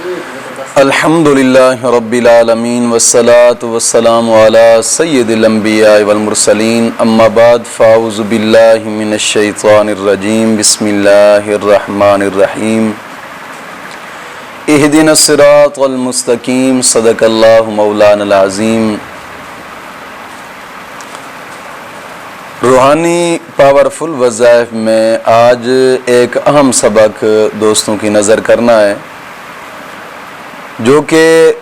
الحمدللہ رب العالمین والصلاة والسلام علی سید الانبیاء والمرسلین اما بعد فاعوذ باللہ من الشیطان الرجیم بسم اللہ الرحمن الرحیم اہدنا الصراط المستقیم صدق اللہ مولانا العظیم۔ روحانی پاورفل وظائف میں آج ایک اہم سبق دوستوں کی نظر کرنا ہے جو کہ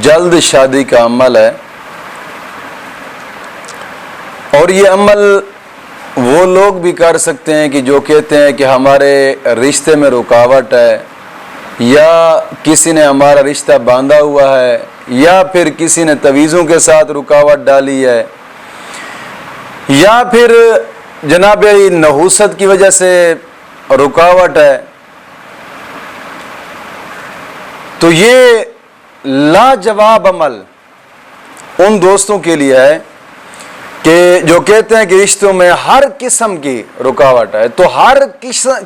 جلد شادی کا عمل ہے، اور یہ عمل وہ لوگ بھی کر سکتے ہیں کہ جو کہتے ہیں کہ ہمارے رشتے میں رکاوٹ ہے، یا کسی نے ہمارا رشتہ باندھا ہوا ہے، یا پھر کسی نے تویزوں کے ساتھ رکاوٹ ڈالی ہے، یا پھر جناب نحوست کی وجہ سے رکاوٹ ہے۔ تو یہ لاجواب عمل ان دوستوں کے لیے ہے کہ جو کہتے ہیں کہ رشتوں میں ہر قسم کی رکاوٹ ہے، تو ہر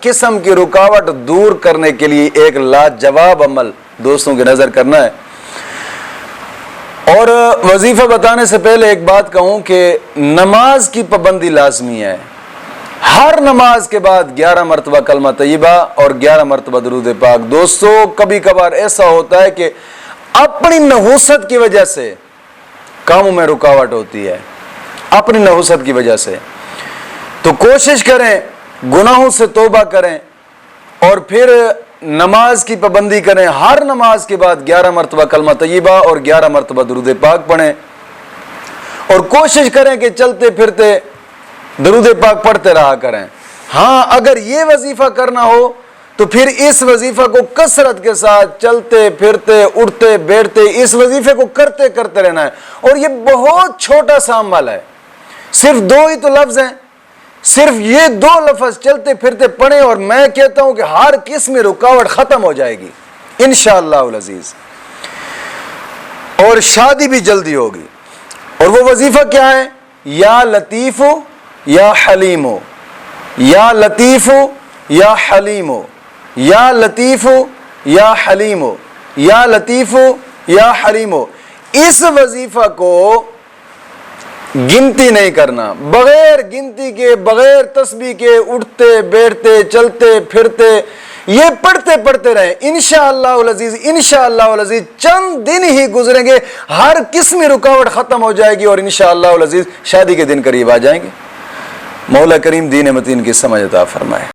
قسم کی رکاوٹ دور کرنے کے لیے ایک لاجواب عمل دوستوں کی نظر کرنا ہے۔ اور وظیفہ بتانے سے پہلے ایک بات کہوں کہ نماز کی پابندی لازمی ہے۔ ہر نماز کے بعد 11 مرتبہ کلمہ طیبہ اور 11 مرتبہ درود پاک۔ دوستو کبھی کبھار ایسا ہوتا ہے کہ اپنی نحوست کی وجہ سے کاموں میں رکاوٹ ہوتی ہے، اپنی نحوست کی وجہ سے، تو کوشش کریں گناہوں سے توبہ کریں اور پھر نماز کی پابندی کریں۔ ہر نماز کے بعد 11 مرتبہ کلمہ طیبہ اور 11 مرتبہ درود پاک پڑھیں، اور کوشش کریں کہ چلتے پھرتے درود پاک پڑھتے رہا کریں۔ ہاں اگر یہ وظیفہ کرنا ہو تو پھر اس وظیفہ کو کثرت کے ساتھ چلتے پھرتے اٹھتے بیٹھتے اس وظیفے کو کرتے کرتے رہنا ہے، اور یہ بہت چھوٹا سا عمل ہے، صرف 2 ہی تو لفظ ہیں، صرف یہ 2 لفظ چلتے پھرتے پڑھیں، اور میں کہتا ہوں کہ ہر قسم رکاوٹ ختم ہو جائے گی انشاءاللہ العزیز، اور شادی بھی جلدی ہوگی۔ اور وہ وظیفہ کیا ہے؟ یا لطیف یا حلیم، یا لطیف یا حلیم، یا لطیف یا حلیم، یا لطیف یا حلیم۔ اس وظیفہ کو گنتی نہیں کرنا، بغیر گنتی کے، بغیر تسبیح کے اٹھتے بیٹھتے چلتے پھرتے یہ پڑھتے پڑھتے رہیں، انشاءاللہ العزیز انشاءاللہ العزیز چند دن ہی گزریں گے، ہر قسم رکاوٹ ختم ہو جائے گی، اور انشاءاللہ العزیز شادی کے دن قریب آ جائیں گے۔ مولا کریم دین متین کی سمجھ عطا فرمائے۔